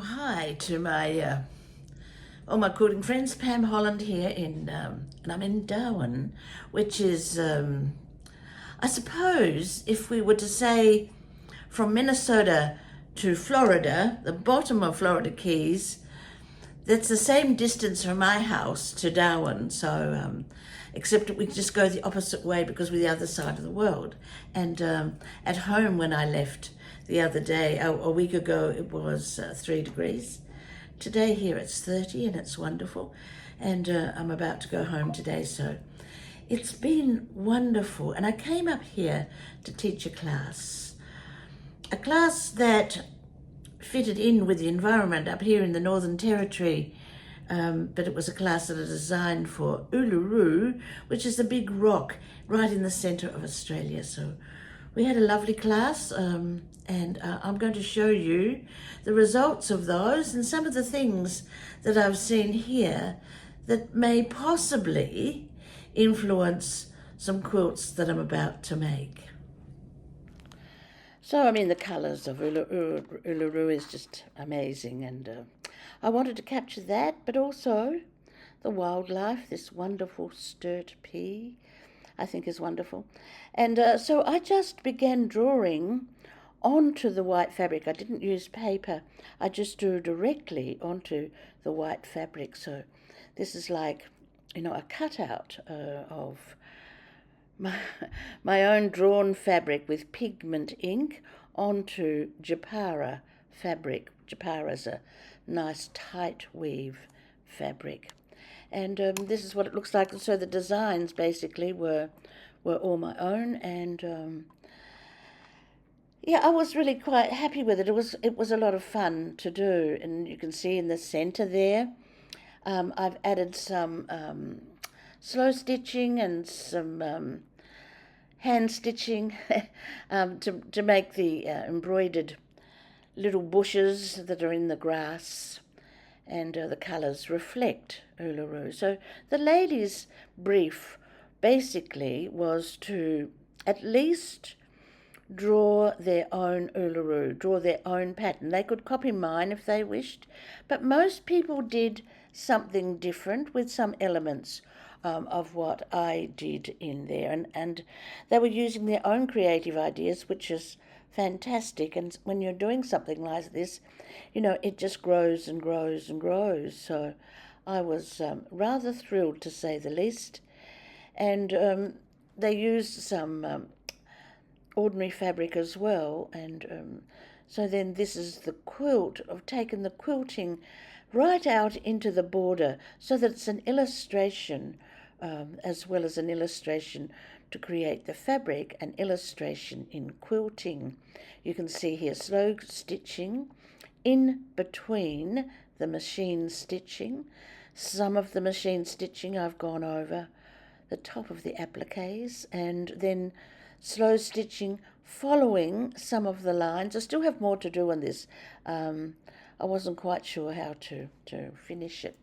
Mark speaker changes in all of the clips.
Speaker 1: Hi to my all my quilting friends. Pam Holland here and I'm in Darwin, which is I suppose if we were to say from Minnesota to Florida, the bottom of Florida Keys, that's the same distance from my house to Darwin. So except that we just go the opposite way because we're the other side of the world. And at home when I left the other day, a week ago, it was 3 degrees. Today here it's 30 and it's wonderful. And I'm about to go home today, so it's been wonderful. And I came up here to teach a class that fitted in with the environment up here in the Northern Territory. But it was a class that I designed for Uluru, which is the big rock right in the centre of Australia. So we had a lovely class, and I'm going to show you the results of those and some of the things that I've seen here that may possibly influence some quilts that I'm about to make. So, I mean, the colours of Uluru is just amazing, and I wanted to capture that, but also the wildlife. This wonderful sturt pea, I think, is wonderful. And so I just began drawing onto the white fabric. I didn't use paper, I just drew directly onto the white fabric. So this is like, a cutout of my, my own drawn fabric with pigment ink onto Japara fabric. Japara is a nice tight weave fabric. And this is what it looks like. So the designs basically were all my own, and yeah, I was really quite happy with it. It was a lot of fun to do, and you can see in the centre there, I've added some slow stitching and some hand stitching to make the embroidered little bushes that are in the grass, and the colours reflect Uluru. So the lady's brief basically was to at least draw their own Uluru, draw their own pattern. They could copy mine if they wished, but most people did something different with some elements of what I did in there, and they were using their own creative ideas, which is fantastic. And when you're doing something like this, it just grows and grows and grows. So I was rather thrilled, to say the least. And they used some ordinary fabric as well, and so then this is the quilt. I've taken the quilting right out into the border so that it's an illustration, as well as an illustration to create the fabric, an illustration in quilting. You can see here slow stitching in between the machine stitching. Some of the machine stitching I've gone over the top of the appliques, and then slow stitching following some of the lines. I still have more to do on this. I wasn't quite sure how to finish it.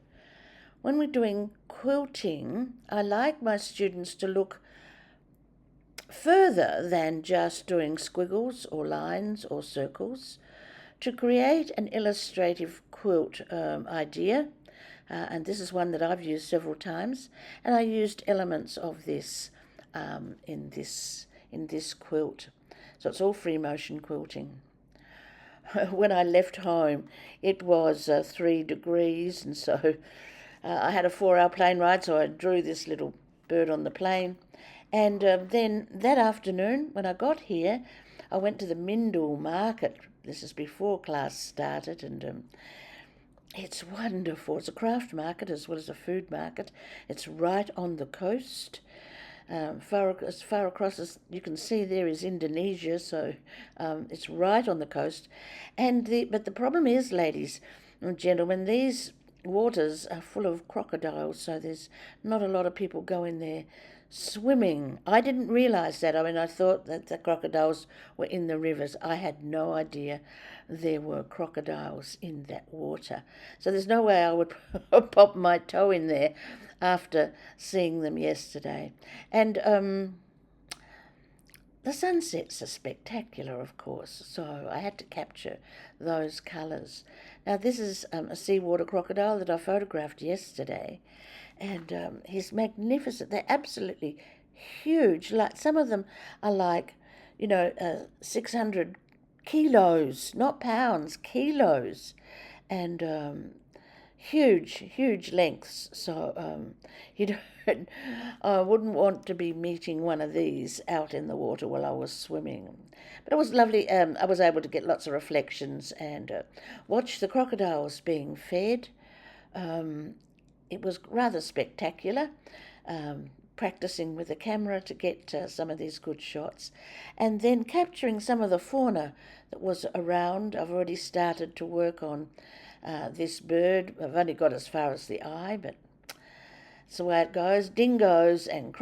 Speaker 1: When we're doing quilting, I like my students to look further than just doing squiggles or lines or circles, to create an illustrative quilt idea. And this is one that I've used several times, and I used elements of this in this quilt. So it's all free motion quilting. When I left home, it was 3 degrees, and so I had a 4-hour plane ride, so I drew this little bird on the plane. And then that afternoon, when I got here, I went to the Mindil market. This is before class started, and it's wonderful. It's a craft market as well as a food market. It's right on the coast. As far across as you can see there is Indonesia, so it's right on the coast. But the problem is, ladies and gentlemen, these waters are full of crocodiles, so there's not a lot of people go in there swimming. I didn't realise that. I mean, I thought that the crocodiles were in the rivers. I had no idea there were crocodiles in that water. So there's no way I would pop my toe in there after seeing them yesterday. And The sunsets are spectacular, of course, so I had to capture those colours. Now, this is a seawater crocodile that I photographed yesterday, and he's magnificent. They're absolutely huge. Like some of them are like, 600 kilos, not pounds, kilos, and huge lengths. So you don't, I wouldn't want to be meeting one of these out in the water while I was swimming. But it was lovely. I was able to get lots of reflections and watch the crocodiles being fed. Um, it was rather spectacular. Practicing with the camera to get some of these good shots, and then capturing some of the fauna that was around. I've already started to work on this bird. I've only got as far as the eye, but it's the way it goes. Dingoes and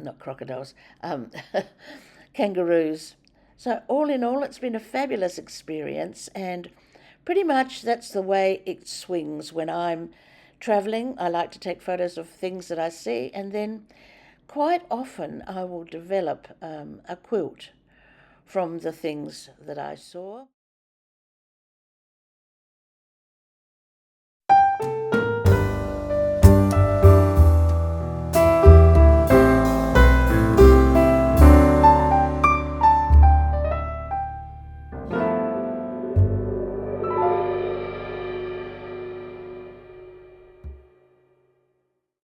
Speaker 1: not crocodiles, kangaroos. So all in all, it's been a fabulous experience, and pretty much that's the way it swings when I'm travelling. I like to take photos of things that I see, and then quite often I will develop a quilt from the things that I saw.